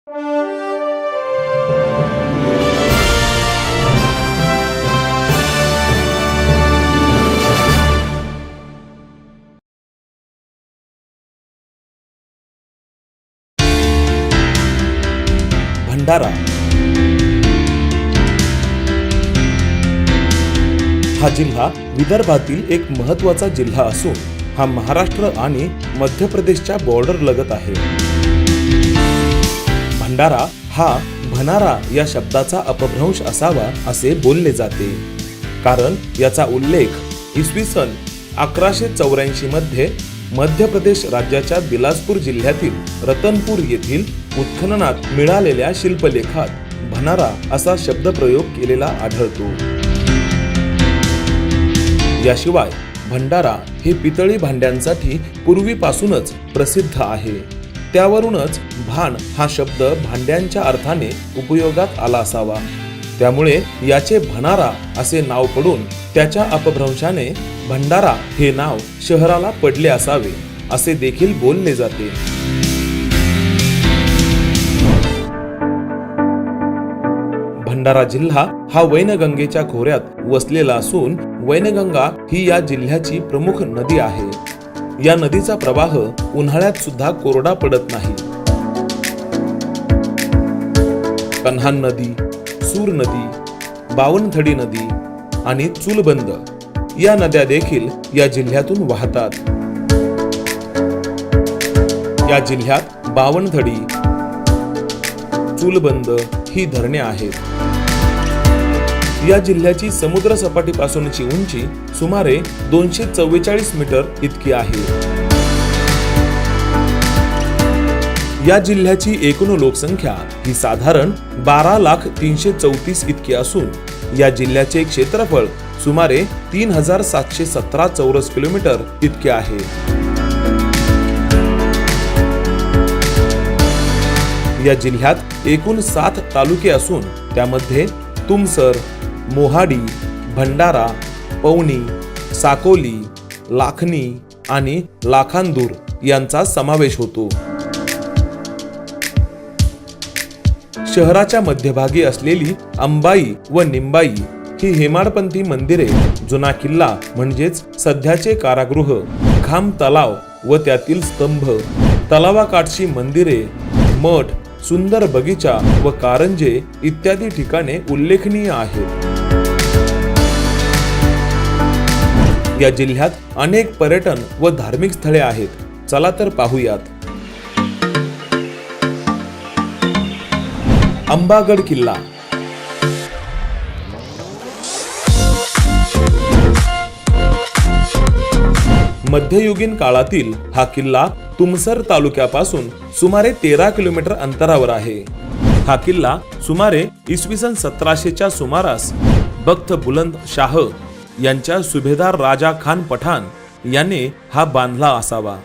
भंडारा हा जिल्हा विदर्भातील एक महत्त्वाचा जिल्हा असून हा महाराष्ट्र आणि मध्य प्रदेशच्या बॉर्डर लगत आहे. भंडारा हा भनारा या शब्दाचा अपभ्रंश असावा असे बोलले जाते, कारण याचा उल्लेख इसवी सन 1184 मध्ये मध्य प्रदेश राज्याच्या बिलासपूर जिल्ह्यातील रतनपूर येथील उत्खननात मिळालेल्या शिल्पलेखात भनारा असा शब्दप्रयोग केलेला आढळतो. याशिवाय भंडारा हे पितळी भांड्यांसाठी पूर्वीपासूनच प्रसिद्ध आहे. त्यावरूनच भाण हा शब्द भांड्यांच्या अर्थाने उपयोगात आला असावा. त्यामुळे याचे भनारा असे नाव पडून त्याच्या अपभ्रंशाने भंडारा हे नाव शहराला पडले असावे असे देखील बोलले जाते. भंडारा जिल्हा हा वैनगंगेच्या खोऱ्यात वसलेला असून वैनगंगा ही या जिल्ह्याची प्रमुख नदी आहे. या नदीचा प्रवाह उन्हाळ्यात सुद्धा कोरडा पडत नाही. कन्हान नदी, सूर नदी, बावनथडी नदी आणि चुलबंद या नद्या देखील या जिल्ह्यातून वाहतात. या जिल्ह्यात बावनथडी, चुलबंद ही धरणे आहेत. या जिल्ह्याची समुद्र सपाटीपासूनची उंची सुमारे 244 मीटर इतकी आहे. या जिल्ह्याची एकूण लोकसंख्या ही साधारण 12,334 इतकी असून या जिल्ह्याचे क्षेत्रफळ सुमारे 3,717 चौरस किलोमीटर इतके आहे. या जिल्ह्यात एकूण 7 तालुके असून त्यामध्ये तुमसर, मोहाडी, भंडारा, पवनी, साकोली, लाखनी आणि लाखांदूर यांचा समावेश होतो. शहराच्या मध्यभागी असलेली अंबाई व निंबाई ही हेमाडपंथी मंदिरे, जुना किल्ला म्हणजेच सध्याचे कारागृह, खांब तलाव व त्यातील स्तंभ, तलावाकाठची मंदिरे, मठ, सुंदर बगीचा व कारंजे इत्यादी ठिकाणे उल्लेखनीय आहेत. या जिल्ह्यात अनेक पर्यटन व धार्मिक स्थळे आहेत. चला तर पाहूयात. अंबागड किल्ला. मध्ययुगीन काळातील हा किल्ला तुमसर तालुक्यापासून सुमारे 13 किलोमीटर अंतरावर आहे. हा किल्ला सुमारे इसवी सन 1700च्या सुमारास बख्त बुलंद शाह यांच्या सुभेदार राजा खान पठाण याने हा बांधला असावा.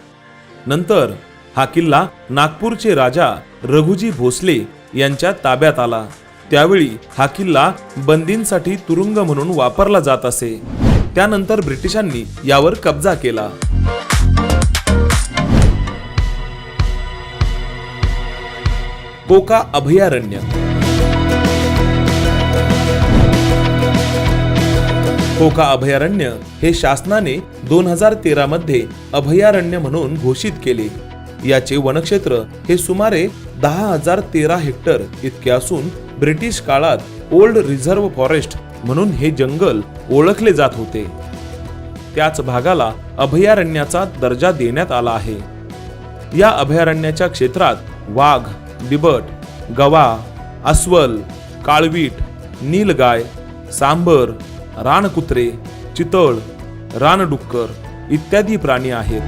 नंतर हा किल्ला नागपूरचे राजा रघुजी भोसले यांच्या ताब्यात आला. त्यावेळी हा किल्ला बंदींसाठी तुरुंग म्हणून वापरला जात असे. त्यानंतर ब्रिटिशांनी यावर कब्जा केला. कोका अभयारण्य. कोका अभयारण्य हे शासनाने 2013 मध्ये अभयारण्य म्हणून घोषित केले. याचे वनक्षेत्र हे सुमारे 10,013 हेक्टर इतके असून ब्रिटिश काळात ओल्ड रिझर्व्ह फॉरेस्ट म्हणून हे जंगल ओळखले जात होते. त्याच भागाला अभयारण्याचा दर्जा देण्यात आला आहे. या अभयारण्याच्या क्षेत्रात वाघ, बिबट, गवा, अस्वल, काळवीट, नीलगाय, सांबर, रानकुत्रे, चितळ, रानडुक्कर इत्यादी प्राणी आहेत.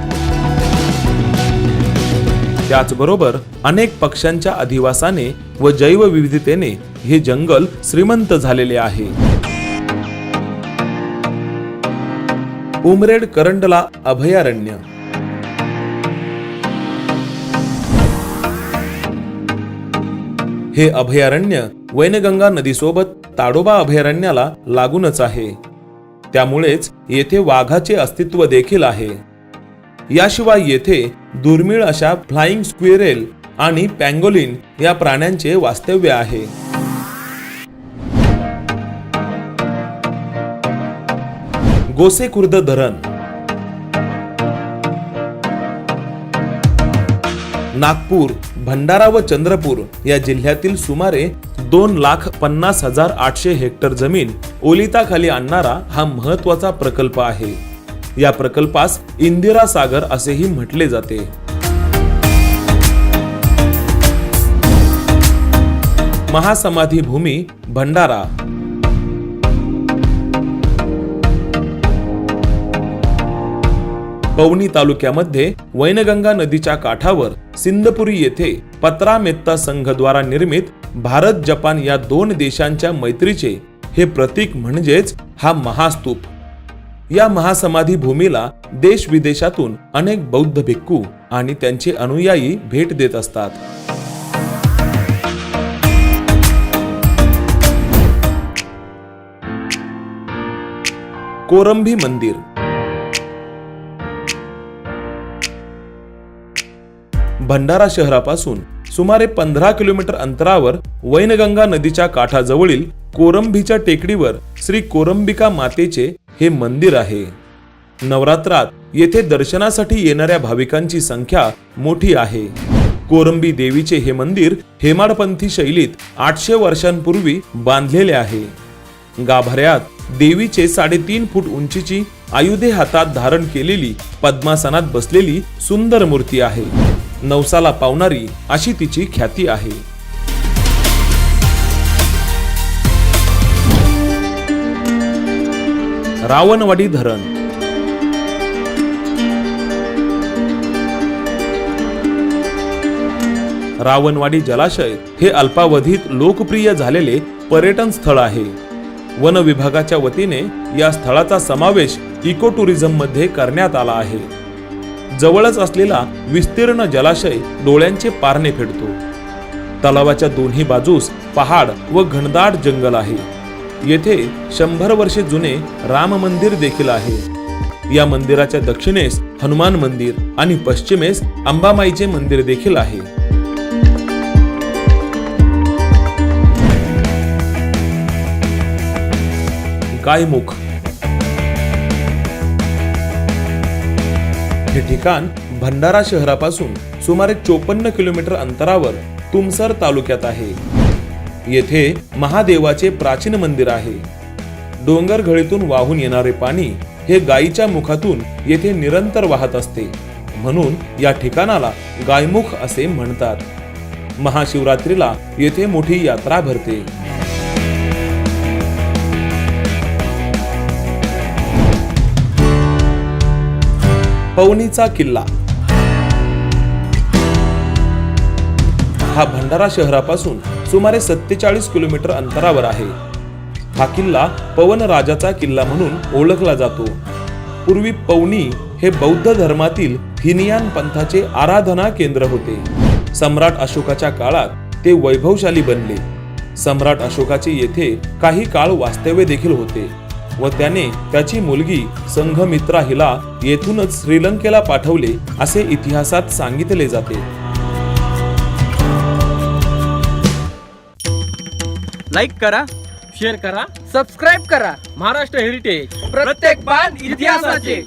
त्याचबरोबर अनेक पक्ष्यांच्या अधिवासाने व जैवविविधतेने हे जंगल श्रीमंत झालेले आहे. उमरेड करंडला अभयारण्य. हे अभयारण्य वैनगंगा नदीसोबत ताडोबा अभयारण्याला लागूनच आहे. त्यामुळेच येथे वाघाचे अस्तित्व देखील आहे. याशिवाय येथे दुर्मिळ अशा फ्लाइंग स्क्विरेल आणि पँगोलिन या प्राण्यांचे वास्तव्य आहे. गोसेखुर्द धरण नागपूर, भंडारा व चंद्रपूर या जिल्ह्यातील सुमारे 2,50,800 हेक्टर जमीन ओलिताखाली आणणारा हा महत्त्वाचा प्रकल्प आहे. या प्रकल्पास इंदिरा सागर असेही म्हटले जाते. महासमाधी भूमी भंडारा पवनी तालुक्यामध्ये वैनगंगा नदीच्या काठावर सिंदपुरी येथे पत्रा मेत्ता संघद्वारा निर्मित भारत जपान या दोन देशांच्या मैत्रीचे हे प्रतीक म्हणजेच हा महास्तूप. या महासमाधी भूमीला देश विदेशातून अनेक बौद्ध भिक्खू आणि त्यांचे अनुयायी भेट देत असतात. कोरंभी मंदिर भंडारा शहरापासून सुमारे 15 किलोमीटर अंतरावर वैनगंगा नदीच्या काठाजवळील कोरंभीच्या टेकडीवर श्री कोरंबिका मातेचे हे मंदिर आहे. नवरात्रात येथे दर्शनासाठी येणाऱ्या भाविकांची संख्या मोठी आहे. कोरंबी देवीचे हे मंदिर हेमाडपंथी शैलीत 800 वर्षांपूर्वी बांधलेले आहे. गाभाऱ्यात देवीचे 3.5 फूट उंचीची आयुधे हातात धारण केलेली पद्मासनात बसलेली सुंदर मूर्ती आहे. नवसाला पावणारी अशी तिची ख्याती आहे. रावणवाडी धरण रावणवाडी जलाशय हे अल्पावधीत लोकप्रिय झालेले पर्यटन स्थळ आहे. वन विभागाच्या वतीने या स्थळाचा समावेश इको टुरिझम मध्ये करण्यात आला आहे. जवळच असलेला विस्तीर्ण जलाशय डोळ्यांचे पारणे फेडतो. तलावाच्या दोन्ही बाजूस पहाड व घनदाट जंगल आहे. येथे 100 वर्षे जुने राम मंदिर देखील आहे. या मंदिराच्या दक्षिणेस हनुमान मंदिर आणि पश्चिमेस अंबामाईचे मंदिर देखील आहे. गायमुख हे ठिकाण भंडारा शहरापासून सुमारे 54 किलोमीटर अंतरावर तुमसर तालुक्यात आहे. येथे महादेवाचे प्राचीन मंदिर आहे. डोंगरघळीतून वाहून येणारे पाणी हे गायीच्या मुखातून येथे निरंतर वाहत असते, म्हणून या ठिकाणाला गायमुख असे म्हणतात. महाशिवरात्रीला येथे मोठी यात्रा भरते. पवनीचा किल्ला हा भंडारा शहरापासून सुमारे 47 किलोमीटर अंतरावर आहे. हा किल्ला पवन राजाचा किल्ला म्हणून ओळखला जातो. पूर्वी पवनी हे बौद्ध धर्मातील हिनयान पंथाचे आराधना केंद्र होते. सम्राट अशोकाच्या काळात ते वैभवशाली बनले. सम्राट अशोकाचे येथे काही काळ वास्तव्य देखील होते व त्याने त्याची मुलगी संघमित्रा हिला येथूनच श्रीलंकेला पाठवले असे इतिहासात सांगितले जाते. लाईक करा, शेअर करा, सबस्क्राईब करा. महाराष्ट्र हेरिटेज प्रत्येक पान इतिहासाचे.